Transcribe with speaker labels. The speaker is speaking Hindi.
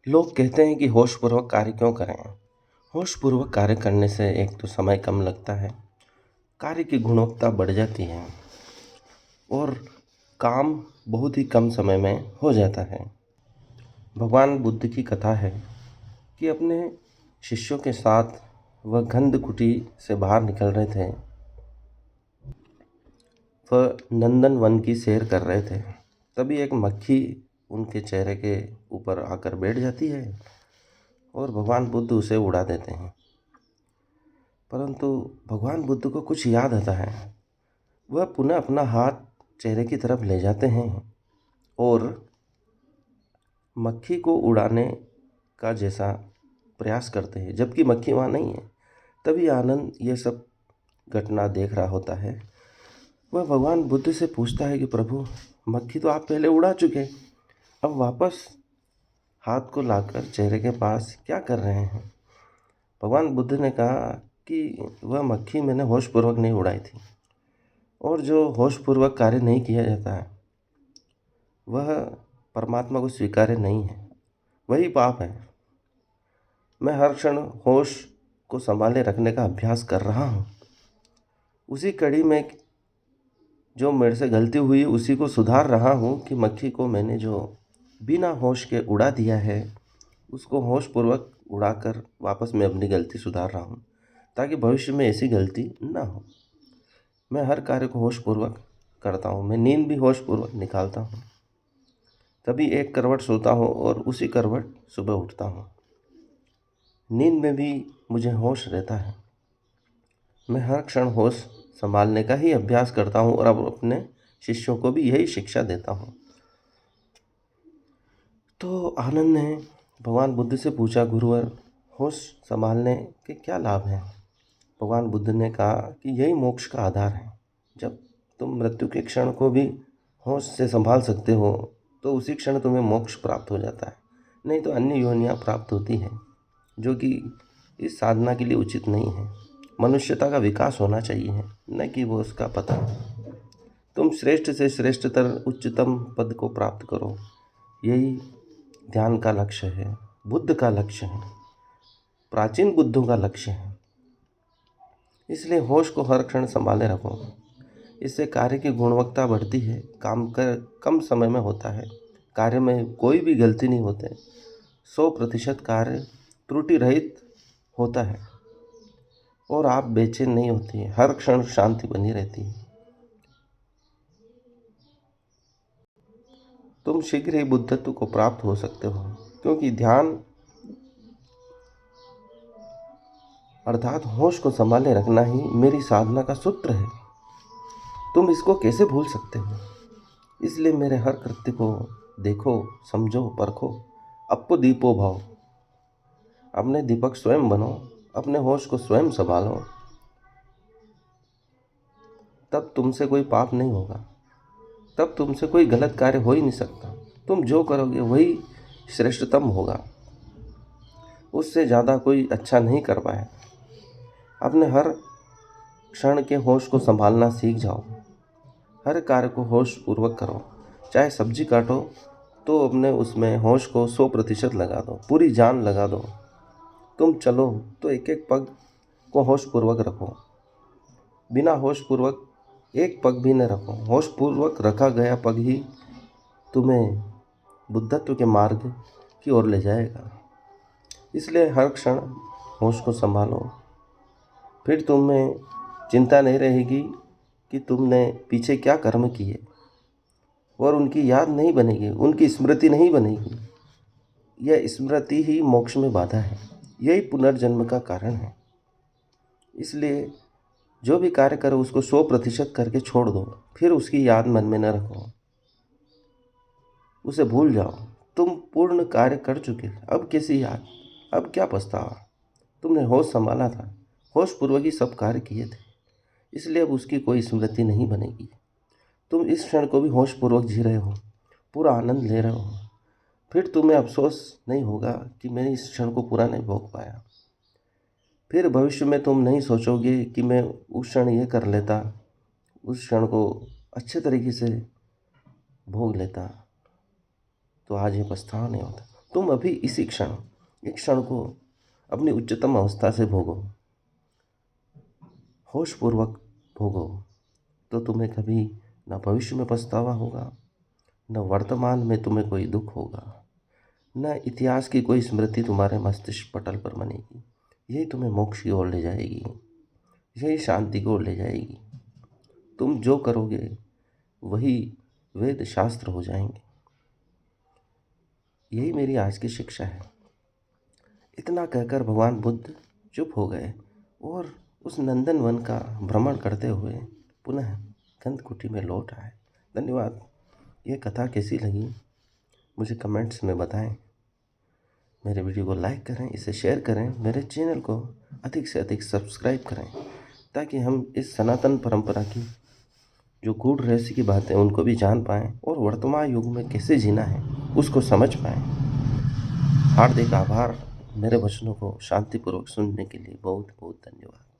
Speaker 1: लोग कहते हैं कि होशपूर्वक कार्य क्यों करें। होशपूर्वक कार्य करने से एक तो समय कम लगता है, कार्य की गुणवत्ता बढ़ जाती है और काम बहुत ही कम समय में हो जाता है। भगवान बुद्ध की कथा है कि अपने शिष्यों के साथ वह गंधकुटी से बाहर निकल रहे थे। वह नंदन वन की सैर कर रहे थे। तभी एक मक्खी उनके चेहरे के ऊपर आकर बैठ जाती है और भगवान बुद्ध उसे उड़ा देते हैं। परंतु भगवान बुद्ध को कुछ याद आता है। वह पुनः अपना हाथ चेहरे की तरफ ले जाते हैं और मक्खी को उड़ाने का जैसा प्रयास करते हैं, जबकि मक्खी वहाँ नहीं है। तभी आनंद ये सब घटना देख रहा होता है। वह भगवान बुद्ध से पूछता है कि प्रभु, मक्खी तो आप पहले उड़ा चुके, अब वापस हाथ को लाकर चेहरे के पास क्या कर रहे हैं। भगवान बुद्ध ने कहा कि वह मक्खी मैंने होशपूर्वक नहीं उड़ाई थी, और जो होशपूर्वक कार्य नहीं किया जाता है वह परमात्मा को स्वीकार्य नहीं है, वही पाप है। मैं हर क्षण होश को संभाले रखने का अभ्यास कर रहा हूँ। उसी कड़ी में जो मेरे से गलती हुई उसी को सुधार रहा हूँ कि मक्खी को मैंने जो बिना होश के उड़ा दिया है उसको होशपूर्वक उड़ाकर वापस मैं अपनी गलती सुधार रहा हूँ, ताकि भविष्य में ऐसी गलती ना हो। मैं हर कार्य को होशपूर्वक करता हूँ, मैं नींद भी होशपूर्वक निकालता हूँ। तभी एक करवट सोता हूँ और उसी करवट सुबह उठता हूँ। नींद में भी मुझे होश रहता है। मैं हर क्षण होश संभालने का ही अभ्यास करता हूँ और अब अपने शिष्यों को भी यही शिक्षा देता हूँ। तो आनंद ने भगवान बुद्ध से पूछा, गुरुवर, होश संभालने के क्या लाभ हैं? भगवान बुद्ध ने कहा कि यही मोक्ष का आधार है। जब तुम मृत्यु के क्षण को भी होश से संभाल सकते हो तो उसी क्षण तुम्हें मोक्ष प्राप्त हो जाता है। नहीं तो अन्य योनियाँ प्राप्त होती हैं जो कि इस साधना के लिए उचित नहीं है। मनुष्यता का विकास होना चाहिए, न कि वो उसका पतन। तुम श्रेष्ठ से श्रेष्ठतर उच्चतम पद को प्राप्त करो, यही ध्यान का लक्ष्य है, बुद्ध का लक्ष्य है, प्राचीन बुद्धों का लक्ष्य है। इसलिए होश को हर क्षण संभाले रखो। इससे कार्य की गुणवत्ता बढ़ती है, काम कर कम समय में होता है, कार्य में कोई भी गलती नहीं होते, 100% कार्य त्रुटि रहित होता है और आप बेचैन नहीं होती है, हर क्षण शांति बनी रहती है। तुम शीघ्र ही बुद्धत्व को प्राप्त हो सकते हो, क्योंकि ध्यान अर्थात होश को संभाले रखना ही मेरी साधना का सूत्र है। तुम इसको कैसे भूल सकते हो? इसलिए मेरे हर कृत्य को देखो, समझो, परखो। अपो दीपो भाव। अपने दीपक स्वयं बनो, अपने होश को स्वयं संभालो, तब तुमसे कोई पाप नहीं होगा, तब तुमसे कोई गलत कार्य हो ही नहीं सकता। तुम जो करोगे वही श्रेष्ठतम होगा, उससे ज़्यादा कोई अच्छा नहीं कर पाए। अपने हर क्षण के होश को संभालना सीख जाओ। हर कार्य को होश पूर्वक करो। चाहे सब्जी काटो तो अपने उसमें होश को 100% लगा दो, पूरी जान लगा दो। तुम चलो तो एक एक पग को होश पूर्वक रखो, बिना होश पूर्वक एक पग भी न रखो। होश पूर्वक रखा गया पग ही तुम्हें बुद्धत्व के मार्ग की ओर ले जाएगा। इसलिए हर क्षण होश को संभालो, फिर तुम्हें चिंता नहीं रहेगी कि तुमने पीछे क्या कर्म किए, और उनकी याद नहीं बनेगी, उनकी स्मृति नहीं बनेगी। यह स्मृति ही मोक्ष में बाधा है, यही पुनर्जन्म का कारण है। इसलिए जो भी कार्य करो उसको 100% करके छोड़ दो, फिर उसकी याद मन में न रखो, उसे भूल जाओ। तुम पूर्ण कार्य कर चुके, अब कैसी याद, अब क्या पछतावा। तुमने होश संभाला था, होश पूर्वक ही सब कार्य किए थे, इसलिए अब उसकी कोई स्मृति नहीं बनेगी। तुम इस क्षण को भी होश पूर्वक जी रहे हो, पूरा आनंद ले रहे हो, फिर तुम्हें अफसोस नहीं होगा कि मैंने इस क्षण को पूरा नहीं भोग पाया। फिर भविष्य में तुम नहीं सोचोगे कि मैं उस क्षण ये कर लेता, उस क्षण को अच्छे तरीके से भोग लेता तो आज ये पछतावा नहीं होता। तुम अभी इसी क्षण, एक क्षण को अपनी उच्चतम अवस्था से भोगो, होशपूर्वक भोगो, तो तुम्हें कभी न भविष्य में पछतावा होगा, न वर्तमान में तुम्हें कोई दुख होगा, न इतिहास की कोई स्मृति तुम्हारे मस्तिष्क पटल पर बनेगी। यही तुम्हें मोक्ष की ओर ले जाएगी, यही शांति की ओर ले जाएगी। तुम जो करोगे वही वेद शास्त्र हो जाएंगे। यही मेरी आज की शिक्षा है। इतना कहकर भगवान बुद्ध चुप हो गए और उस नंदन वन का भ्रमण करते हुए पुनः गंधकुटी में लौट आए। धन्यवाद। ये कथा कैसी लगी मुझे कमेंट्स में बताएं। मेरे वीडियो को लाइक करें, इसे शेयर करें, मेरे चैनल को अधिक से अधिक सब्सक्राइब करें, ताकि हम इस सनातन परंपरा की जो गूढ़ रहस्य की बातें उनको भी जान पाएं और वर्तमान युग में कैसे जीना है उसको समझ पाएं। हार्दिक आभार। मेरे वचनों को शांतिपूर्वक सुनने के लिए बहुत बहुत धन्यवाद।